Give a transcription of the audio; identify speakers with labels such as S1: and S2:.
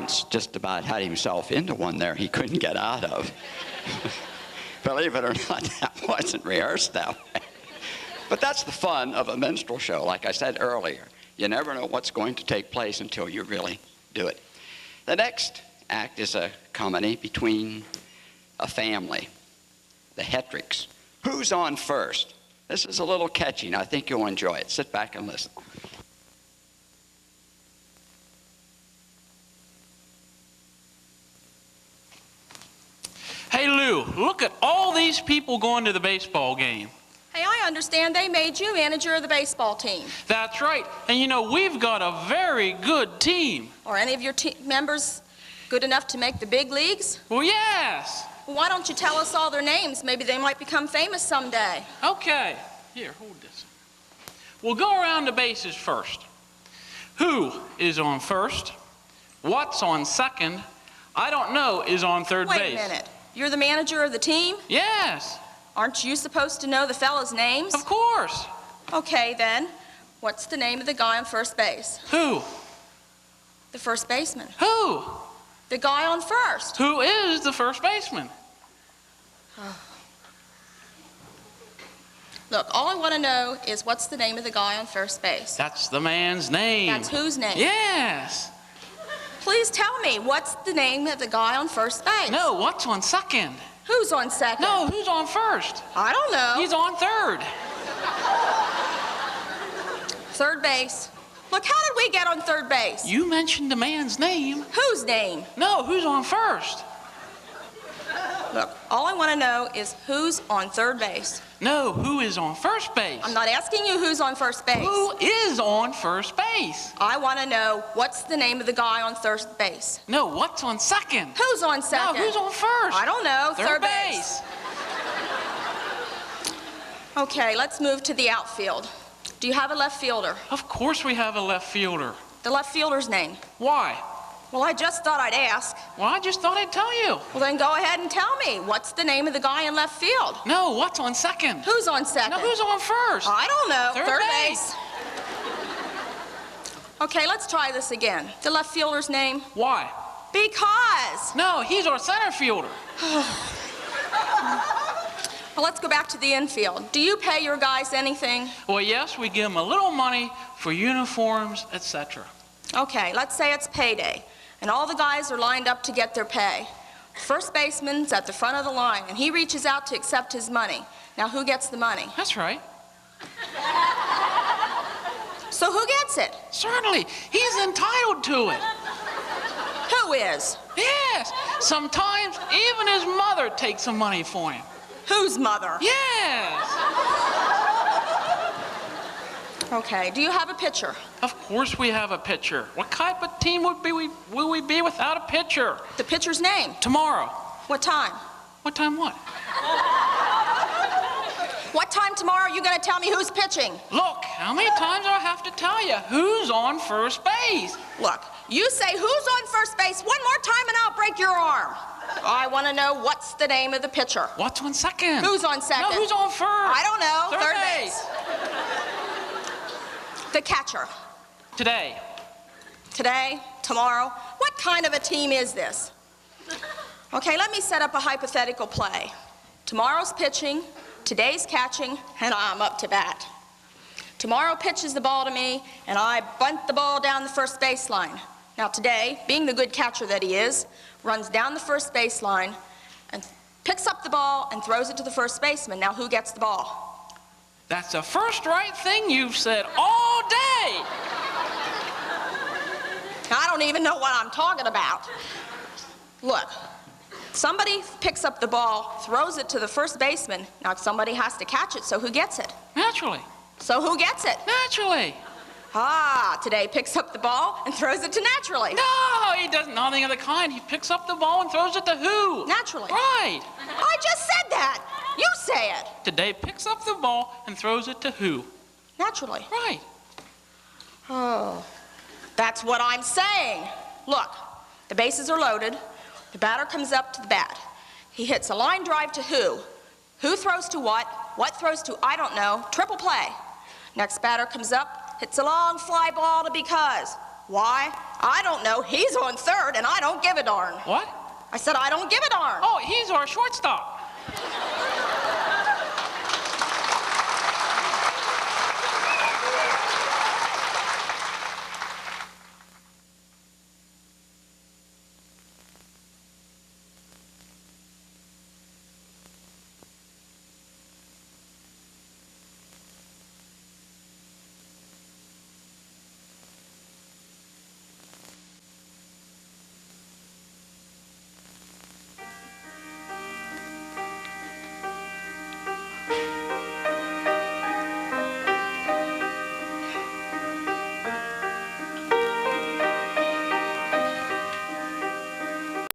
S1: once just about had himself into one there he couldn't get out of. Believe it or not, that wasn't rehearsed that way. But that's the fun of a minstrel show. Like I said earlier, you never know what's going to take place until you really do it. The next act is a comedy between a family, the Hetricks. Who's on first? This is a little catchy, and I think you'll enjoy it. Sit back and listen.
S2: Hey, Lou, look at all these people going to the baseball game.
S3: Hey, I understand they made you manager of the baseball team.
S2: That's right. And you know, we've got a very good team.
S3: Are any of your members good enough to make the big leagues?
S2: Well, yes.
S3: Well, why don't you tell us all their names? Maybe they might become famous someday.
S2: Okay. Here, hold this. We'll go around the bases first. Who is on first? What's on second? I don't know is on third base.
S3: Wait a minute. You're the manager of the team?
S2: Yes.
S3: Aren't you supposed to know the fellas' names?
S2: Of course.
S3: Okay, then. What's the name of the guy on first base?
S2: Who?
S3: The first baseman.
S2: Who?
S3: The guy on first.
S2: Who is the first baseman?
S3: Look, all I want to know is what's the name of the guy on first base?
S2: That's the man's name.
S3: That's whose name?
S2: Yes.
S3: Please tell me, what's the name of the guy on first base?
S2: No, what's on second?
S3: Who's on second?
S2: No, who's on first?
S3: I don't know.
S2: He's on third.
S3: Third base. Look, how did we get on third base?
S2: You mentioned the man's name.
S3: Whose name?
S2: No, who's on first?
S3: Look, all I want to know is who's on third base.
S2: No, who is on first base?
S3: I'm not asking you who's on first base.
S2: Who is on first base?
S3: I want to know what's the name of the guy on third base.
S2: No, what's on second?
S3: Who's on second?
S2: No, who's on first?
S3: I don't know.
S2: Third base.
S3: Okay, let's move to the outfield. Do you have a left fielder?
S2: Of course we have a left fielder.
S3: The left fielder's name?
S2: Why?
S3: Well, I just thought I'd ask.
S2: Well, I just thought I'd tell you.
S3: Well, then go ahead and tell me. What's the name of the guy in left field?
S2: No, what's on second?
S3: Who's on second?
S2: No, who's on first?
S3: I don't know.
S2: Third base.
S3: Okay, let's try this again. The left fielder's name?
S2: Why?
S3: Because.
S2: No, he's our center fielder.
S3: Well, let's go back to the infield. Do you pay your guys anything?
S2: Well, yes, we give them a little money for uniforms, etc.
S3: Okay, let's say it's payday, and all the guys are lined up to get their pay. First baseman's at the front of the line, and he reaches out to accept his money. Now, who gets the money?
S2: That's right.
S3: So who gets it?
S2: Certainly. He's entitled to it.
S3: Who is?
S2: Yes. Sometimes even his mother takes some money for him.
S3: Whose mother?
S2: Yes.
S3: Okay, do you have a pitcher?
S2: Of course we have a pitcher. What type of team will we be without a pitcher?
S3: The pitcher's name?
S2: Tomorrow.
S3: What time?
S2: What time what?
S3: What time tomorrow are you going to tell me who's pitching?
S2: Look, how many times do I have to tell you who's on first base?
S3: Look, you say who's on first base one more time and I'll break your arm. I want to know what's the name of the pitcher.
S2: What's on second?
S3: Who's on second?
S2: No, who's on first?
S3: I don't know.
S2: Third base.
S3: The catcher.
S2: Today.
S3: Today? Tomorrow? What kind of a team is this? Okay, let me set up a hypothetical play. Tomorrow's pitching, today's catching, and I'm up to bat. Tomorrow pitches the ball to me, and I bunt the ball down the first baseline. Now today, being the good catcher that he is, runs down the first baseline and picks up the ball and throws it to the first baseman. Now who gets the ball?
S2: That's the first right thing you've said all day.
S3: I don't even know what I'm talking about. Look, somebody picks up the ball, throws it to the first baseman. Now somebody has to catch it, so who gets it?
S2: Naturally.
S3: So who gets it?
S2: Naturally.
S3: Ah, today picks up the ball and throws it to Naturally.
S2: No, he does nothing of the kind. He picks up the ball and throws it to who?
S3: Naturally.
S2: Right.
S3: I just said that. You say it.
S2: Today picks up the ball and throws it to who?
S3: Naturally.
S2: Right.
S3: Oh, that's what I'm saying. Look, the bases are loaded. The batter comes up to the bat. He hits a line drive to who? Who throws to what? What throws to I don't know. Triple play. Next batter comes up, hits a long fly ball to because. Why? I don't know. He's on third, and I don't give a darn.
S2: What?
S3: I said I don't give a darn.
S2: Oh, he's our shortstop.